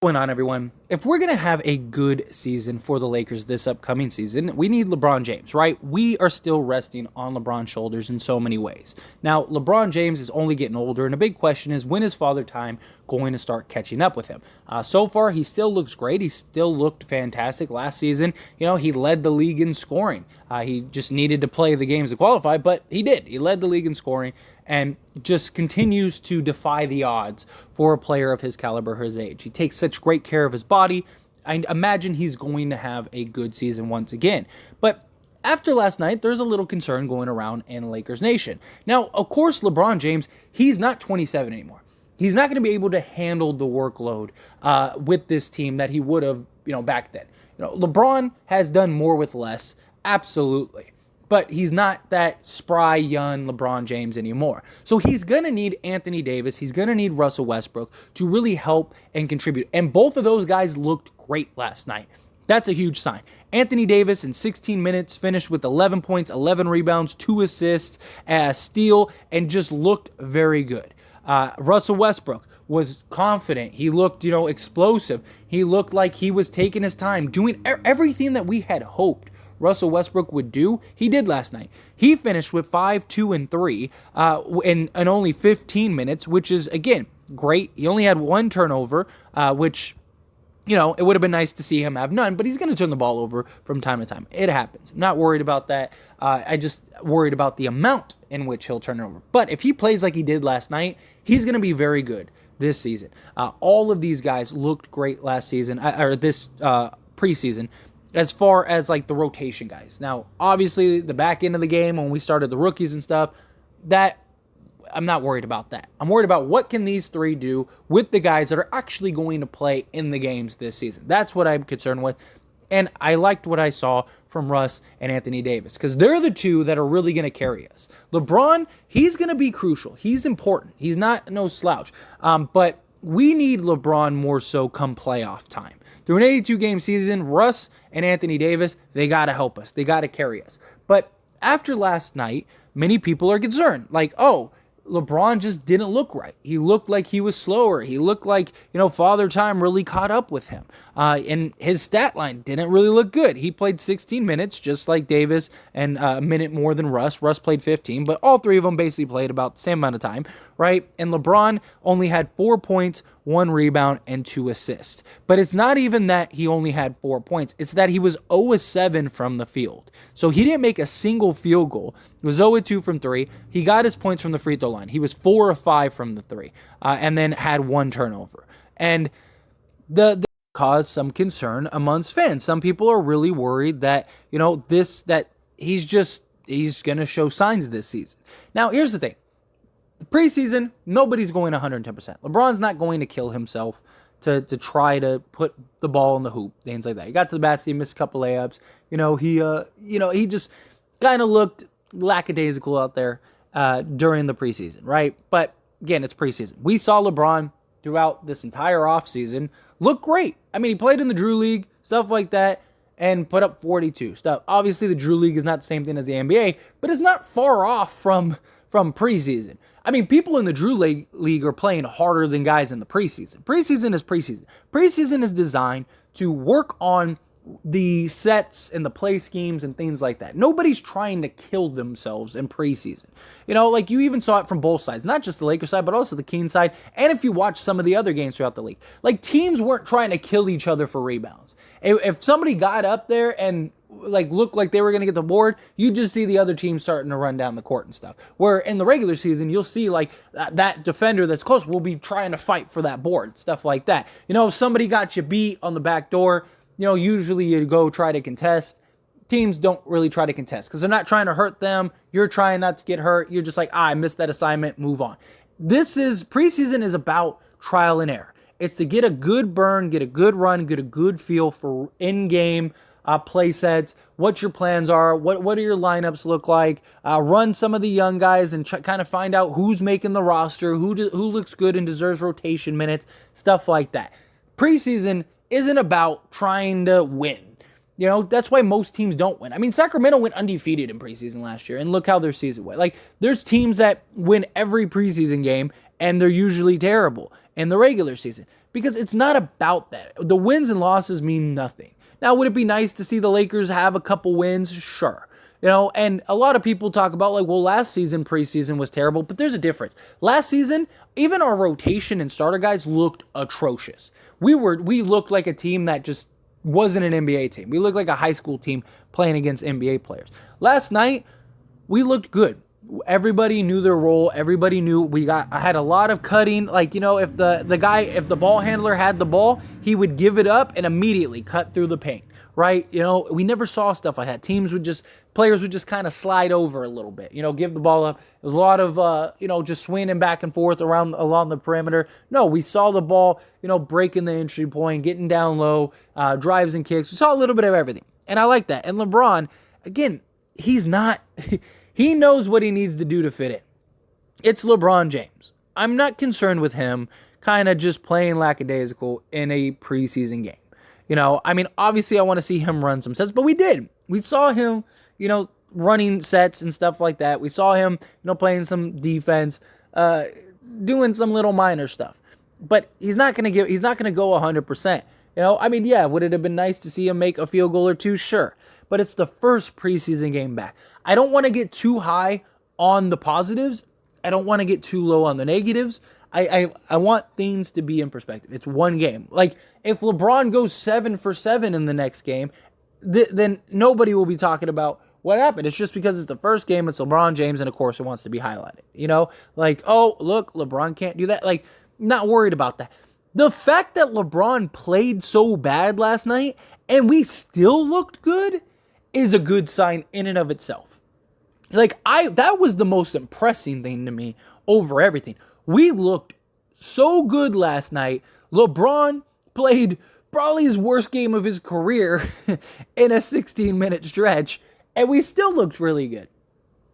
going on, everyone? If we're going to have a good season for the Lakers this upcoming season, we need LeBron James, right? We are still resting on LeBron's shoulders in so many ways. Now, LeBron James is only getting older, and a big question is, when is Father Time going to start catching up with him? So far, he still looks great. He still looked fantastic last season. He led the league in scoring. He just needed to play the games to qualify, but he did. He led the league in scoring and just continues to defy the odds for a player of his caliber, his age. He takes such great care of his body. I imagine he's going to have a good season once again. But after last night, there's a little concern going around in Lakers Nation. Now, of course, LeBron James, he's not 27 anymore. He's not going to be able to handle the workload with this team that he would have, back then. LeBron has done more with less, absolutely. But he's not that spry, young LeBron James anymore. So he's going to need Anthony Davis. He's going to need Russell Westbrook to really help and contribute. And both of those guys looked great last night. That's a huge sign. Anthony Davis in 16 minutes finished with 11 points, 11 rebounds, 2 assists, a steal, and just looked very good. Russell Westbrook was confident. He looked, explosive. He looked like he was taking his time, doing everything that we had hoped Russell Westbrook would do. He did last night. He finished with 5, 2, and 3 in only 15 minutes, which is, again, great. He only had 1 turnover, which, it would have been nice to see him have none, but he's going to turn the ball over from time to time. It happens. I'm not worried about that. I just worried about the amount in which he'll turn it over. But if he plays like he did last night, he's going to be very good this season. All of these guys looked great last season, or this preseason, as far as like the rotation guys. Now, obviously, the back end of the game when we started the rookies and stuff, that I'm not worried about that. I'm worried about what can these 3 do with the guys that are actually going to play in the games this season. That's what I'm concerned with. And I liked what I saw from Russ and Anthony Davis because they're the 2 that are really going to carry us. LeBron, he's going to be crucial. He's important. He's not no slouch. But we need LeBron more so come playoff time. Through an 82-game season, Russ and Anthony Davis, they got to help us. They got to carry us. But after last night, many people are concerned. Like, LeBron just didn't look right. He looked like he was slower. He looked like, Father Time really caught up with him. And his stat line didn't really look good. He played 16 minutes, just like Davis, and a minute more than Russ. Russ played 15, but all 3 of them basically played about the same amount of time, right? And LeBron only had 4 points, 1 rebound, and 2 assists. But it's not even that he only had 4 points. It's that he was 0-7 from the field. So he didn't make a single field goal. He was 0-2 from 3. He got his points from the free throw line. He was 4-5 from the 3, and then had 1 turnover. And the caused some concern amongst fans. Some people are really worried that, that he's going to show signs this season. Now, here's the thing. The preseason, nobody's going 110%. LeBron's not going to kill himself to try to put the ball in the hoop, things like that. He got to the basket, he missed a couple layups. He just kind of looked lackadaisical out there during the preseason, right? But again, it's preseason. We saw LeBron throughout this entire offseason look great. I mean, he played in the Drew League, stuff like that, and put up 42 stuff. Obviously, the Drew League is not the same thing as the NBA, but it's not far off from preseason. I mean, people in the Drew League are playing harder than guys in the preseason. Preseason is preseason. Preseason is designed to work on the sets and the play schemes and things like that. Nobody's trying to kill themselves in preseason. Like you even saw it from both sides, not just the Lakers side, but also the Kings side. And if you watch some of the other games throughout the league, like teams weren't trying to kill each other for rebounds. If somebody got up there and looked like they were going to get the board, you just see the other team starting to run down the court and stuff. Where in the regular season, you'll see that defender that's close will be trying to fight for that board, stuff like that. If somebody got you beat on the back door, usually you go try to contest. Teams don't really try to contest because they're not trying to hurt them. You're trying not to get hurt. You're just like, I missed that assignment, move on. Preseason is about trial and error. It's to get a good burn, get a good run, get a good feel for in-game play sets, what your plans are, what do your lineups look like, run some of the young guys and kind of find out who's making the roster, who looks good and deserves rotation minutes, stuff like that. Preseason isn't about trying to win. That's why most teams don't win. I mean, Sacramento went undefeated in preseason last year, and look how their season went. There's teams that win every preseason game, and they're usually terrible. in the regular season, because it's not about that. The wins and losses mean nothing. Now, would it be nice to see the Lakers have a couple wins? Sure. And a lot of people talk about like, well, last season preseason was terrible, but there's a difference. Last season, even our rotation and starter guys looked atrocious. We looked like a team that just wasn't an NBA team. We looked like a high school team playing against NBA players. Last night, we looked good. Everybody knew their role. Everybody knew I had a lot of cutting. Like, if the ball handler had the ball, he would give it up and immediately cut through the paint, right? We never saw stuff like that. Players would just kind of slide over a little bit, give the ball up. There's a lot of, just swinging back and forth along the perimeter. No, we saw the ball, breaking the entry point, getting down low, drives and kicks. We saw a little bit of everything. And I like that. And LeBron, again, he knows what he needs to do to fit in. It's LeBron James. I'm not concerned with him kind of just playing lackadaisical in a preseason game. Obviously I want to see him run some sets, but we did. We saw him, running sets and stuff like that. We saw him, playing some defense, doing some little minor stuff. But he's not going to go 100%. Would it have been nice to see him make a field goal or two? Sure. But it's the first preseason game back. I don't want to get too high on the positives. I don't want to get too low on the negatives. I want things to be in perspective. It's one game. Like, if LeBron goes 7 for 7 in the next game, then nobody will be talking about what happened. It's just because it's the first game, it's LeBron James, and of course it wants to be highlighted. Like, oh, look, LeBron can't do that. Like, not worried about that. The fact that LeBron played so bad last night and we still looked good is a good sign in and of itself. Like, that was the most impressive thing to me over everything. We looked so good last night. LeBron played probably his worst game of his career in a 16-minute stretch, and we still looked really good.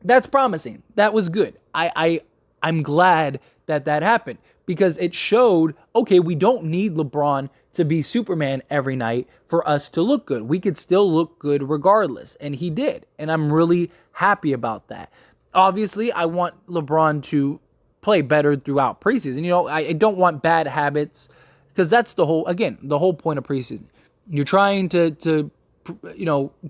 That's promising. That was good. I'm glad that happened, because it showed, okay, we don't need LeBron to be Superman every night for us to look good. We could still look good regardless, and he did, and I'm really happy about that. Obviously, I want LeBron to play better throughout preseason. I don't want bad habits, because that's the whole point of preseason. You're trying to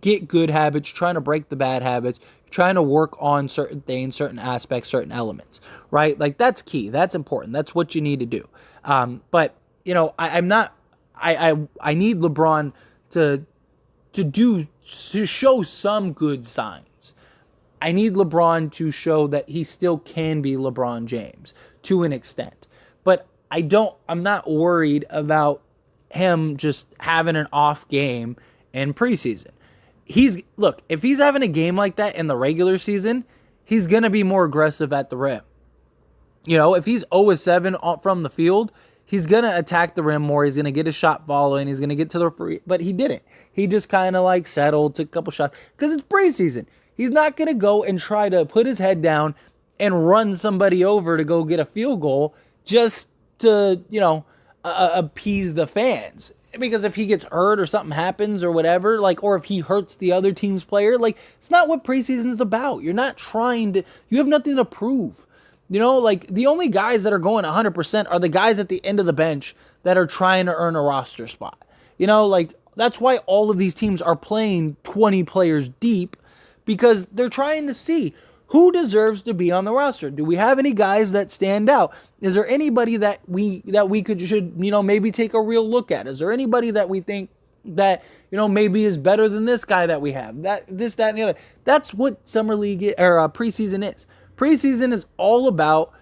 get good habits, trying to break the bad habits, trying to work on certain things, certain aspects, certain elements, right? Like, that's key. That's important. That's what you need to do. But I need LeBron to show some good signs. I need LeBron to show that he still can be LeBron James to an extent. But I'm not worried about him just having an off game in preseason. If he's having a game like that in the regular season, he's going to be more aggressive at the rim. If he's 0-7 from the field, he's going to attack the rim more. He's going to get his shot following. He's going to get to the free. But he didn't. He just kind of settled, took a couple shots, because it's preseason. He's not going to go and try to put his head down and run somebody over to go get a field goal just to, appease the fans. Because if he gets hurt or something happens or whatever, or if he hurts the other team's player, it's not what preseason's about. You're not you have nothing to prove. The only guys that are going 100% are the guys at the end of the bench that are trying to earn a roster spot. That's why all of these teams are playing 20 players deep, because they're trying to see who deserves to be on the roster. Do we have any guys that stand out? Is there anybody that we should maybe take a real look at? Is there anybody that we think that maybe is better than this guy that we have? That, and the other. That's what summer league or preseason is. Preseason is all about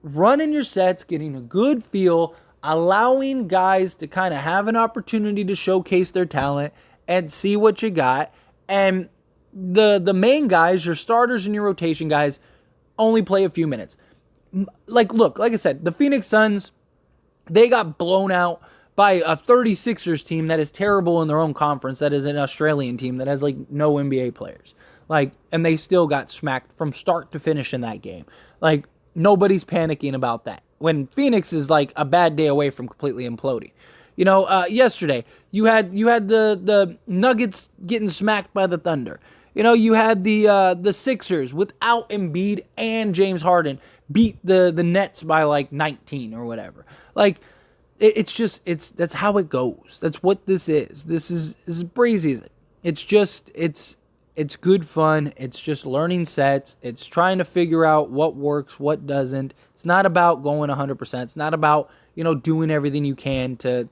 running your sets, getting a good feel, allowing guys to kind of have an opportunity to showcase their talent and see what you got. And the main guys, your starters and your rotation guys, only play a few minutes. Like I said, the Phoenix Suns, they got blown out by a 36ers team that is terrible in their own conference, that is an Australian team that has no NBA players. And they still got smacked from start to finish in that game. Nobody's panicking about that, when Phoenix is a bad day away from completely imploding. Yesterday you had the Nuggets getting smacked by the Thunder. You had the Sixers without Embiid and James Harden beat the Nets by like 19 or whatever. Like, that's how it goes. That's what this is. This is preseason. It's good fun. It's just learning sets. It's trying to figure out what works, what doesn't. It's not about going 100%. It's not about, doing everything you can to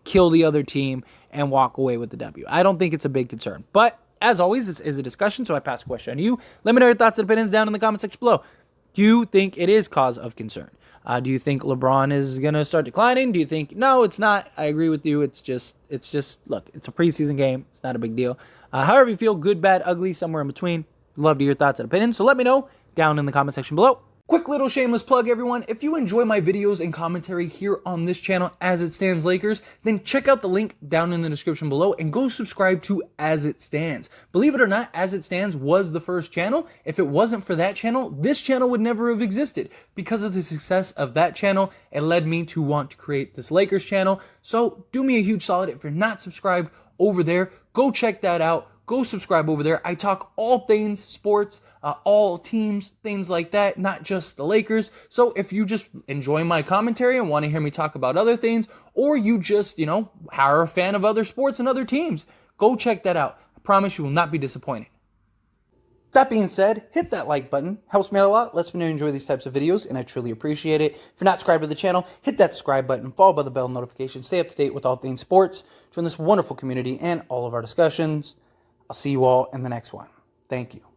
kill the other team and walk away with the W. I don't think it's a big concern. But as always, this is a discussion, so I pass the question on to you. Let me know your thoughts and opinions down in the comment section below. Do you think it is cause of concern? Do you think LeBron is going to start declining? Do you think, no, it's not? I agree with you. It's just, look, it's a preseason game. It's not a big deal. However you feel, good, bad, ugly, somewhere in between. Love to hear your thoughts and opinions. So let me know down in the comment section below. Quick little shameless plug, everyone. If you enjoy my videos and commentary here on this channel, As It Stands Lakers, then check out the link down in the description below and go subscribe to As It Stands. Believe it or not, As It Stands was the first channel. If it wasn't for that channel, this channel would never have existed. Because of the success of that channel, it led me to want to create this Lakers channel. So do me a huge solid. If you're not subscribed over there, go check that out. Go subscribe over there. I talk all things sports, all teams, things like that, not just the Lakers. So if you just enjoy my commentary and want to hear me talk about other things, or you just, are a fan of other sports and other teams, go check that out. I promise you will not be disappointed. That being said, hit that like button. Helps me out a lot. Lets me know you enjoy these types of videos, and I truly appreciate it. If you're not subscribed to the channel, hit that subscribe button, followed by the bell notification. Stay up to date with all things sports. Join this wonderful community and all of our discussions. I'll see you all in the next one. Thank you.